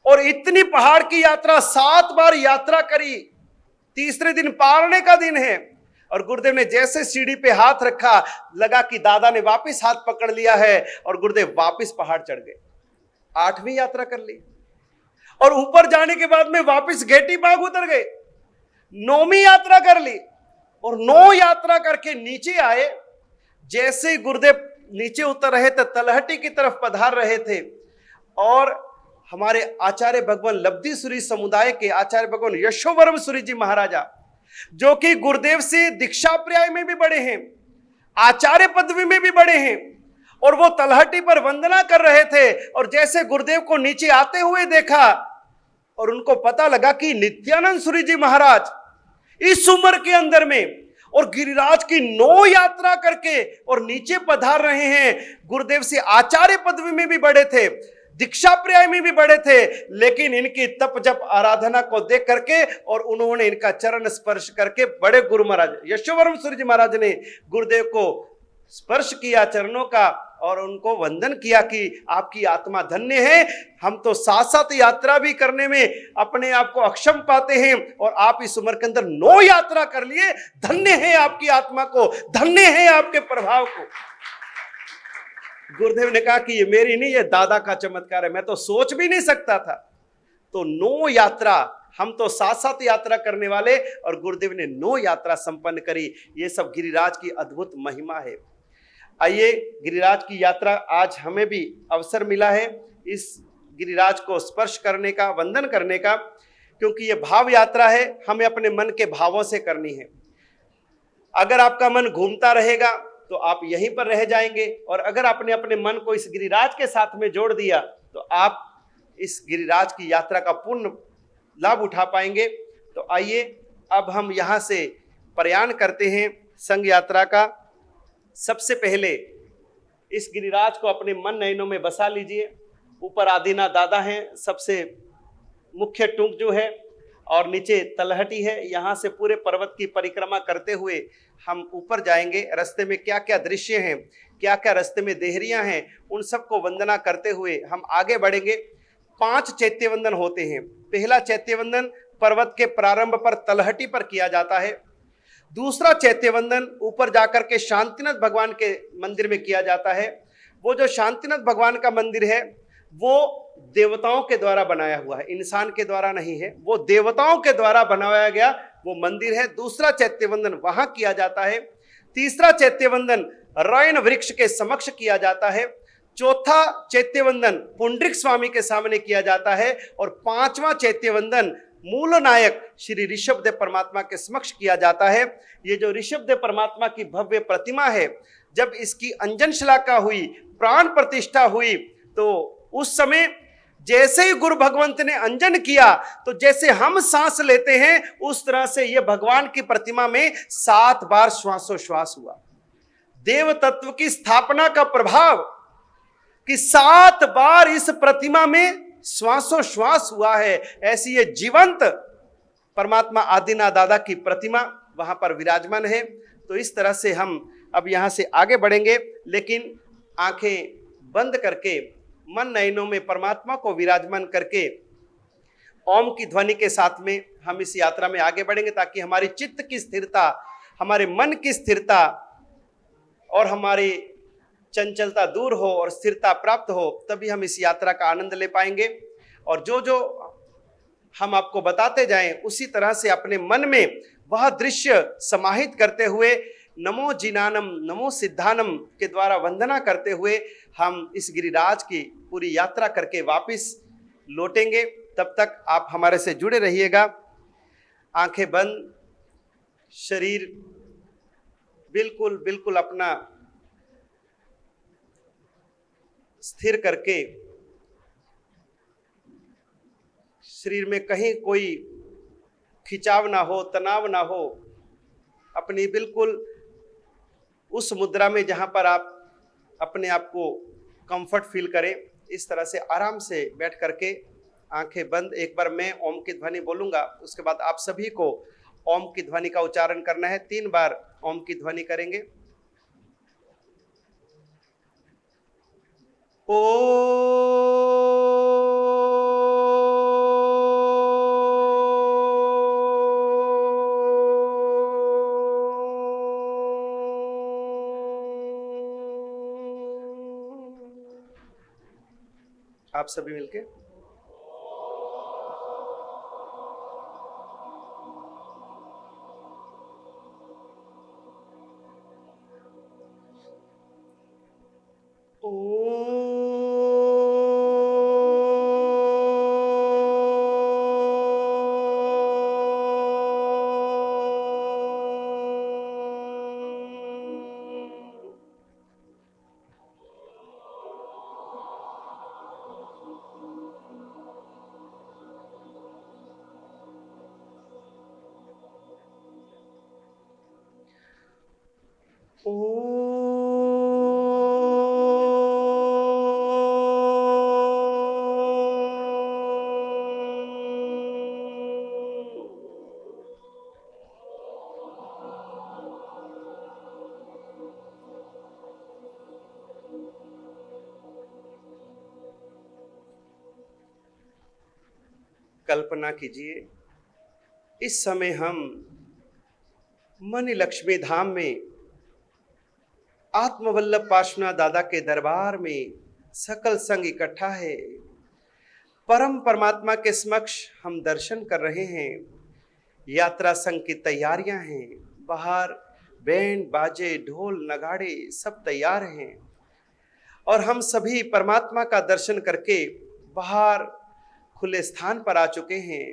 [SPEAKER 1] और इतनी पहाड़ की यात्रा 7 बार यात्रा करी। तीसरे दिन पारने का दिन है और गुरुदेव ने जैसे सीढ़ी पे हाथ रखा, लगा कि दादा ने वापस हाथ पकड़ लिया है और गुरुदेव वापस पहाड़ चढ़ गए। 8वीं यात्रा कर ली और ऊपर जाने के बाद में वापस घेटी बाग उतर गए। 9वीं यात्रा कर ली और 9 यात्रा करके नीचे आए। जैसे ही गुरुदेव नीचे उतर रहे थे, तलहटी की तरफ पधार रहे थे और हमारे आचार्य भगवान लब्धिसुरी समुदाय के आचार्य भगवान यशोवरम सूरी जी महाराजा, जो कि गुरुदेव से दीक्षा पर्याय में भी बड़े हैं, आचार्य पदवी में भी बड़े हैं, और वो तलहटी पर वंदना कर रहे थे। और जैसे गुरुदेव को नीचे आते हुए देखा और उनको पता लगा कि नित्यानंद सूरी जी महाराज इस उम्र के अंदर में और गिरिराज की 9 यात्रा करके और नीचे पधार रहे हैं। गुरुदेव से आचार्य पदवी में भी बड़े थे, दीक्षा पर्याय में भी बड़े थे, लेकिन इनकी तप जप आराधना को देख करके और उन्होंने इनका चरण स्पर्श करके बड़े गुरु महाराज यशोवरम सूरी जी महाराज ने गुरुदेव को स्पर्श किया चरणों का और उनको वंदन किया कि आपकी आत्मा धन्य है। हम तो 7 यात्रा भी करने में अपने आप को अक्षम पाते हैं और आप इस उम्र के अंदर 9 यात्रा कर लिए। धन्य है आपकी आत्मा को, धन्य है आपके प्रभाव को। गुरुदेव ने कहा कि ये मेरी नहीं, ये दादा का चमत्कार है, मैं तो सोच भी नहीं सकता था। तो 9 यात्रा, हम तो 7 यात्रा करने वाले और गुरुदेव ने 9 यात्रा संपन्न करी। ये सब गिरिराज की अद्भुत महिमा है। आइए, गिरिराज की यात्रा आज हमें भी अवसर मिला है इस गिरिराज को स्पर्श करने का, वंदन करने का, क्योंकि ये भाव यात्रा है, हमें अपने मन के भावों से करनी है। अगर आपका मन घूमता रहेगा तो आप यहीं पर रह जाएंगे, और अगर आपने अपने मन को इस गिरिराज के साथ में जोड़ दिया तो आप इस गिरिराज की यात्रा का पूर्ण लाभ उठा पाएंगे। तो आइए अब हम यहाँ से प्रयाण करते हैं संघ यात्रा का। सबसे पहले इस गिरिराज को अपने मन नयनों में बसा लीजिए। ऊपर आदिनाथ दादा हैं, सबसे मुख्य टुंक जो है, और नीचे तलहटी है। यहाँ से पूरे पर्वत की परिक्रमा करते हुए हम ऊपर जाएंगे। रास्ते में क्या क्या दृश्य हैं, क्या क्या रास्ते में देहरियां हैं, उन सबको वंदना करते हुए हम आगे बढ़ेंगे। 5 चैत्य वंदन होते हैं। पहला चैत्य वंदन पर्वत के प्रारंभ पर तलहटी पर किया जाता है। दूसरा चैत्य वंदन ऊपर जाकर के शांतिनाथ भगवान के मंदिर में किया जाता है। वो जो शांतिनाथ भगवान का मंदिर है वो देवताओं के द्वारा बनाया हुआ है, इंसान के द्वारा नहीं है, वो देवताओं के द्वारा बनाया गया वो मंदिर है। दूसरा चैत्य वंदन वहां किया जाता है। तीसरा चैत्य वंदन रयन वृक्ष के समक्ष किया जाता है। चौथा चैत्य वंदन पुंडरिक स्वामी के सामने किया जाता है। और 5वां चैत्य वंदन मूल नायक श्री ऋषभदेव परमात्मा के समक्ष किया जाता है। ये जो ऋषभदेव परमात्मा की भव्य प्रतिमा है, जब इसकी अंजन शलाका हुई, प्राण प्रतिष्ठा हुई, तो उस समय जैसे ही गुरु भगवंत ने अंजन किया तो जैसे हम सांस लेते हैं उस तरह से यह भगवान की प्रतिमा में 7 बार श्वासोश्वास हुआ। देव तत्व की स्थापना का प्रभाव कि 7 बार इस प्रतिमा में श्वासोश्वास हुआ है। ऐसी ये जीवंत परमात्मा आदिनाथ दादा की प्रतिमा वहां पर विराजमान है। तो इस तरह से हम अब यहां से आगे बढ़ेंगे, लेकिन आंखें बंद करके मन नयनों में परमात्मा को विराजमान करके ओम की ध्वनि के साथ में हम इस यात्रा में आगे बढ़ेंगे, ताकि हमारी चित्त की स्थिरता, हमारे मन की स्थिरता और हमारी चंचलता दूर हो और स्थिरता प्राप्त हो, तभी हम इस यात्रा का आनंद ले पाएंगे। और जो जो हम आपको बताते जाएं उसी तरह से अपने मन में वह दृश्य समाहित करते हुए नमो जिनानम नमो सिद्धानम के द्वारा वंदना करते हुए हम इस गिरिराज की पूरी यात्रा करके वापस लौटेंगे। तब तक आप हमारे से जुड़े रहिएगा। आंखें बंद, शरीर बिल्कुल बिल्कुल अपना स्थिर करके, शरीर में कहीं कोई खिंचाव ना हो, तनाव ना हो, अपनी बिल्कुल उस मुद्रा में जहां पर आप अपने आप को कंफर्ट फील करें, इस तरह से आराम से बैठ करके आंखें बंद। एक बार मैं ओम की ध्वनि बोलूंगा, उसके बाद आप सभी को ओम की ध्वनि का उच्चारण करना है। 3 बार ओम की ध्वनि करेंगे। आप सभी मिलके कल्पना कीजिए, इस समय हम मणि लक्ष्मी धाम में आत्मवल्लभ पार्श्वनाथ दादा के दरबार में सकल संग इकट्ठा है। परम परमात्मा के समक्ष हम दर्शन कर रहे हैं। यात्रा संघ की तैयारियां हैं, बाहर बैंड बाजे ढोल नगाड़े सब तैयार हैं और हम सभी परमात्मा का दर्शन करके बाहर खुले स्थान पर आ चुके हैं।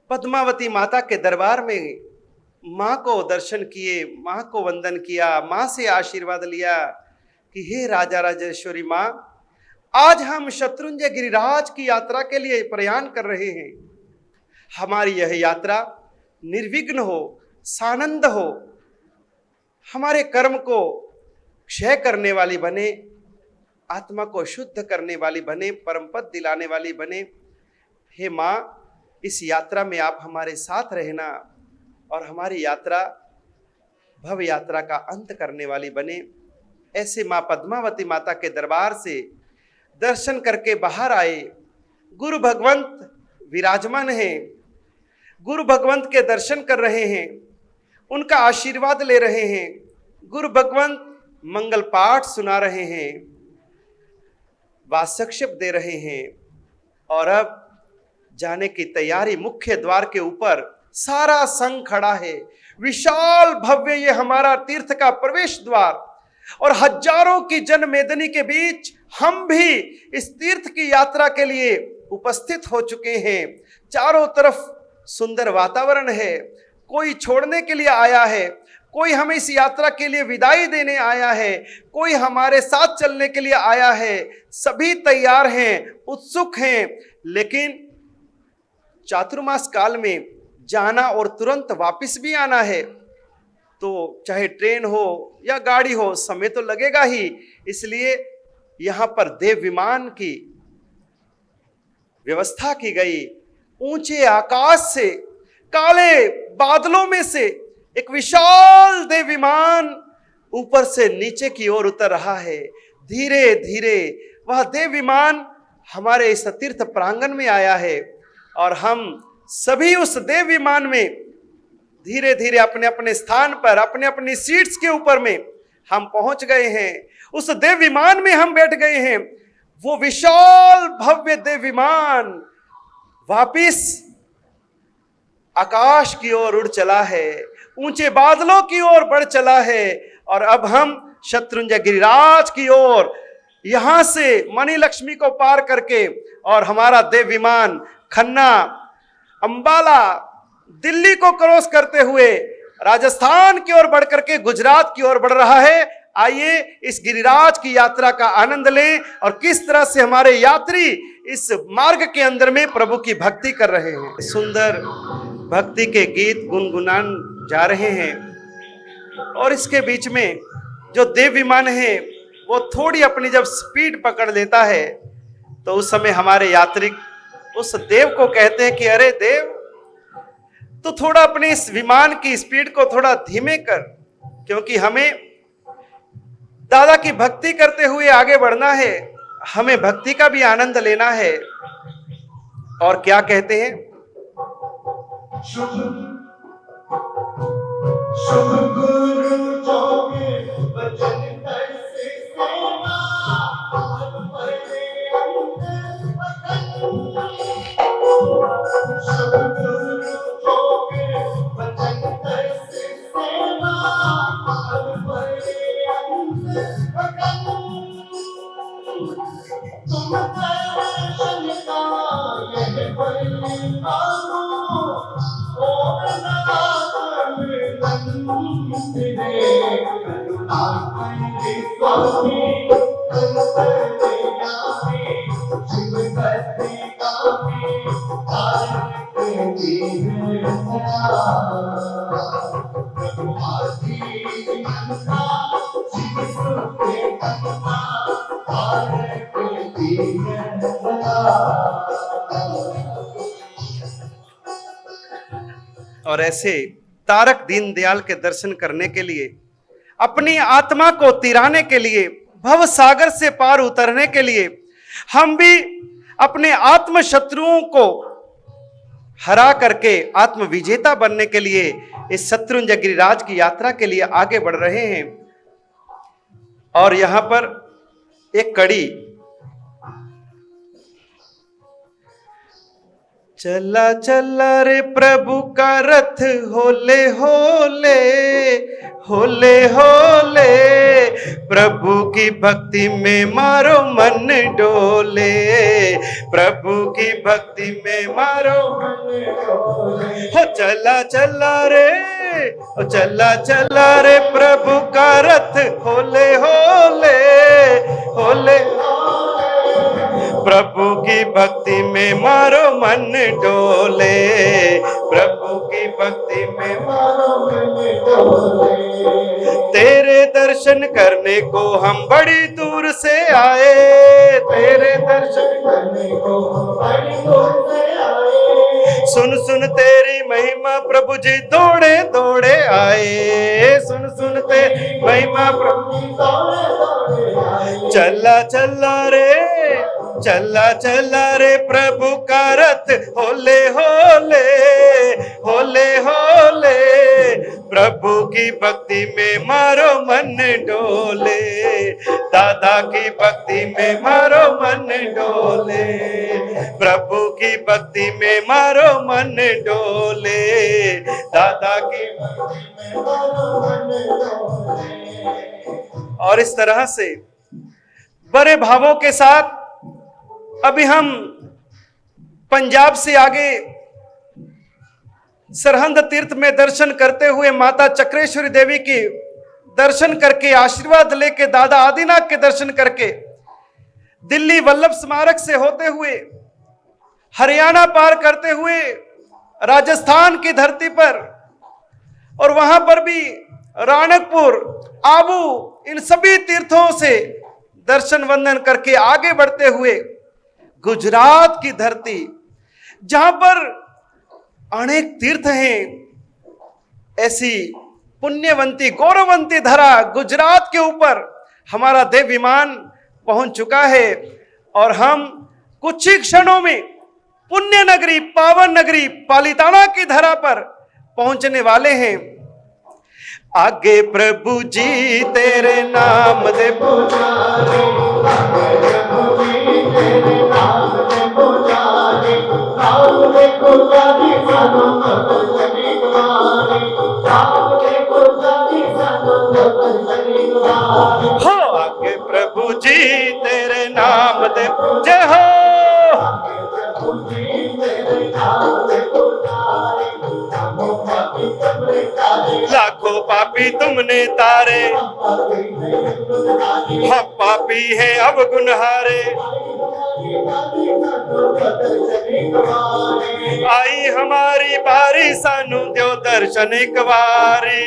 [SPEAKER 1] पद्मावती माता के दरबार में माँ को दर्शन किए, माँ को वंदन किया, माँ से आशीर्वाद लिया कि हे राजा राजेश्वरी माँ, आज हम शत्रुंजय गिरिराज की यात्रा के लिए प्रयाण कर रहे हैं। हमारी यह यात्रा निर्विघ्न हो, सानंद हो, हमारे कर्म को क्षय करने वाली बने, आत्मा को शुद्ध करने वाली बने, परम पद दिलाने वाली बने। हे माँ, इस यात्रा में आप हमारे साथ रहना और हमारी यात्रा भव यात्रा का अंत करने वाली बने। ऐसे माँ पद्मावती माता के दरबार से दर्शन करके बाहर आए। गुरु भगवंत विराजमान हैं, गुरु भगवंत के दर्शन कर रहे हैं, उनका आशीर्वाद ले रहे हैं। गुरु भगवंत मंगल पाठ सुना रहे हैं, वासक्षेप दे रहे हैं और अब जाने की तैयारी। मुख्य द्वार के ऊपर सारा संघ खड़ा है, विशाल भव्य ये हमारा तीर्थ का प्रवेश द्वार और हजारों की जनमेदनी के बीच हम भी इस तीर्थ की यात्रा के लिए उपस्थित हो चुके हैं। चारों तरफ सुंदर वातावरण है। कोई छोड़ने के लिए आया है, कोई हमें इस यात्रा के लिए विदाई देने आया है, कोई हमारे साथ चलने के लिए आया है। सभी तैयार हैं, उत्सुक हैं, लेकिन चातुर्मास काल में जाना और तुरंत वापस भी आना है, तो चाहे ट्रेन हो या गाड़ी हो, समय तो लगेगा ही। इसलिए यहां पर देव विमान की व्यवस्था की गई। ऊंचे आकाश से, काले बादलों में से एक विशाल देव विमान ऊपर से नीचे की ओर उतर रहा है। धीरे धीरे वह देव विमान हमारे इस तीर्थ प्रांगण में आया है और हम सभी उस देव विमान में धीरे धीरे अपने अपने स्थान पर, अपने अपनी सीट्स के ऊपर में हम पहुंच गए हैं। उस देव विमान में हम बैठ गए हैं। वो विशाल भव्य देव विमान वापिस आकाश की ओर उड़ चला है, ऊंचे बादलों की ओर बढ़ चला है। और अब हम शत्रुंजय गिरिराज की ओर, यहां से मणि लक्ष्मी को पार करके, और हमारा देव विमान खन्ना, अंबाला, दिल्ली को क्रॉस करते हुए राजस्थान की ओर बढ़ करके गुजरात की ओर बढ़ रहा है। आइए इस गिरिराज की यात्रा का आनंद लें और किस तरह से हमारे यात्री इस मार्ग के अंदर में प्रभु की भक्ति कर रहे हैं। सुंदर भक्ति के गीत गुनगुनान जा रहे हैं और इसके बीच में जो देव विमान है वो थोड़ी अपनी जब स्पीड पकड़ लेता है, तो उस समय हमारे यात्री उस देव को कहते हैं कि अरे देव, तो थोड़ा अपने इस विमान की स्पीड को थोड़ा धीमे कर, क्योंकि हमें दादा की भक्ति करते हुए आगे बढ़ना है, हमें भक्ति का भी आनंद लेना है। और क्या कहते हैं?
[SPEAKER 2] शुभ गुरु जोगे वचन कैसे सेवा, शुभ गुरु जोगे वचन कैसे सेवा, तुम दर्शन का यह परिणाम, और नाथ मिलन दे करुणा करे स्वामी, शिव भक्ति कामी तारक दीन प्रभु आदि विनता, शिव सुते कथा तारक दीन।
[SPEAKER 1] और ऐसे तारक दीनदयाल के दर्शन करने के लिए, अपनी आत्मा को तिराने के लिए, भव सागर से पार उतरने के लिए, हम भी अपने आत्म शत्रुओं को हरा करके आत्म विजेता बनने के लिए इस शत्रुंजय गिरिराज की यात्रा के लिए आगे बढ़ रहे हैं। और यहां पर एक कड़ी, चला चला रे प्रभु का रथ होले होले, होले होले, प्रभु की भक्ति में मारो मन डोले, प्रभु की भक्ति में मारो मन डोले। हो चला चला रे, हो चला चला रे प्रभु का रथ होले होले, होले, प्रभु की भक्ति में मारो मन डोले, प्रभु की भक्ति में मारो मन डोले। तेरे दर्शन करने को हम बड़ी दूर से आए, तेरे दर्शन करने को हम बड़ी दूर से आए, सुन सुन तेरी महिमा प्रभु जी दौड़े दौड़े आए, सुन सुन तेरी महिमा प्रभु जी दौड़े दौड़े आए। चला चला रे, चला चला रे प्रभु का रथ होले होले, होले होले, प्रभु की भक्ति में मारो मन डोले, दादा की भक्ति में मारो मन डोले, प्रभु की भक्ति में मारो मन डोले, दादा की भक्ति में मारो मन डोले। और इस तरह से बड़े भावों के साथ अभी हम पंजाब से आगे सरहंद तीर्थ में दर्शन करते हुए माता चक्रेश्वरी देवी के दर्शन करके, आशीर्वाद लेके, दादा आदिनाथ के दर्शन करके, दिल्ली वल्लभ स्मारक से होते हुए, हरियाणा पार करते हुए राजस्थान की धरती पर, और वहां पर भी राणकपुर, आबू, इन सभी तीर्थों से दर्शन वंदन करके आगे बढ़ते हुए गुजरात की धरती, जहां पर अनेक तीर्थ हैं, ऐसी पुण्यवंती गौरवंती धरा गुजरात के ऊपर हमारा देव विमान पहुंच चुका है। और हम कुछ ही क्षणों में पुण्य नगरी, पावन नगरी पालिताना की धरा पर पहुंचने वाले हैं। आगे प्रभु जी तेरे नाम दे
[SPEAKER 2] पुजारी, प्रभु जी तेरे नाम दे पुजारी, नाम दे पुजारी सानू दर्शनी द्वारी, नाम दे पुजारी सानू दर्शनी द्वारी।
[SPEAKER 1] हो आगे प्रभु जी तेरे नाम दे, जय हो।
[SPEAKER 2] प्रभु जी तेरे नाम दे पुजारी, नामों पापी सबरे तारे,
[SPEAKER 1] लाखों पापी तुमने तारे, हम पापी है अब गुनहारे, आई हमारी बारी सानू द्यो दर्शन एक बारी।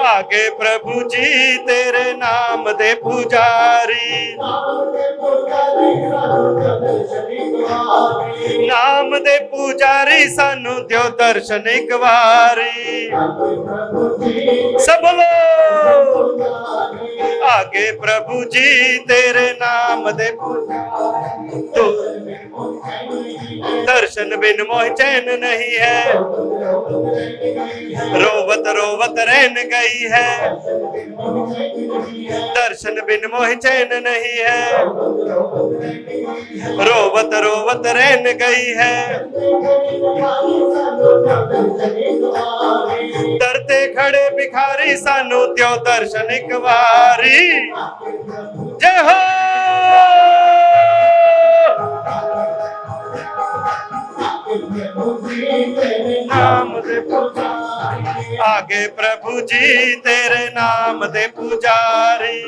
[SPEAKER 1] आगे प्रभु जी तेरे नाम दे पुजारी, नाम दे पुजारी सानू द्यो दर्शन एक बारी। सब लोग आगे प्रभु जी तेरे नाम दे पुजारी, तो दर्शन बिन मोह चैन नहीं है, रोवत रोवत रहन गई है, दर्शन बिन मोह चैन नहीं है, रोवत रोवत रहन गई है। डरते खड़े भिखारी सानू द्यो दर्शन एक बारी। जय हो। नाम दे पुजारी, आगे प्रभु जी तेरे नाम दे पुजारी,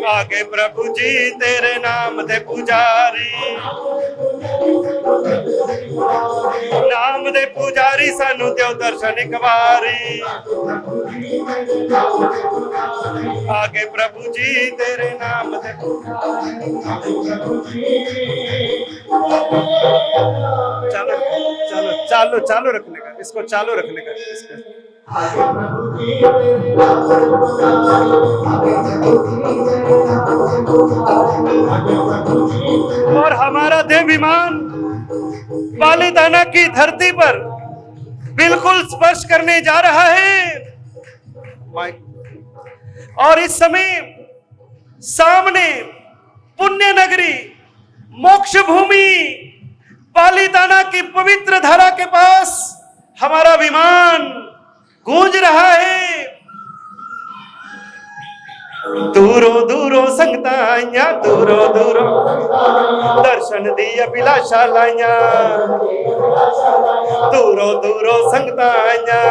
[SPEAKER 1] आगे प्रभु जी तेरे नाम दे पुजारी, नाम दे पुजारी सानू द्यो दर्शन एक बारी। आगे प्रभु जी तेरे नाम दे पुजारी। चालू चालू चालू चालू रखने का, इसको चालू रखने का, और हमारा देव विमान पालिताना की धरती पर बिल्कुल स्पर्श करने जा रहा है। और इस समय सामने पुण्य नगरी, मोक्ष भूमि पालिताना की पवित्र धारा के पास हमारा विमान गूंज रहा है। दूरो दूरो संगता आइया, दूरो दूरो दर्शन दी अभिलाषा लाइया, दूरो दूरो संगता आइया,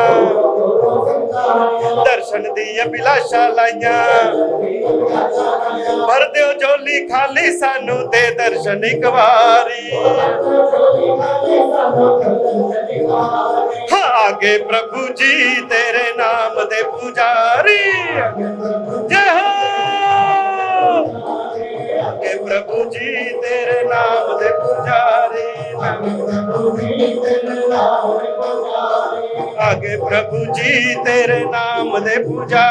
[SPEAKER 1] दर्शन दी अभिलाषा लाइया। भर दो झोली खाली सानू दे दर्शन एक बारी। आगे प्रभु जी तेरे नाम दे पुजारी। जय हो। आगे प्रभु जी तेरे नाम दे पुजारी, आगे प्रभु जी तेरे नाम दे पुजारी।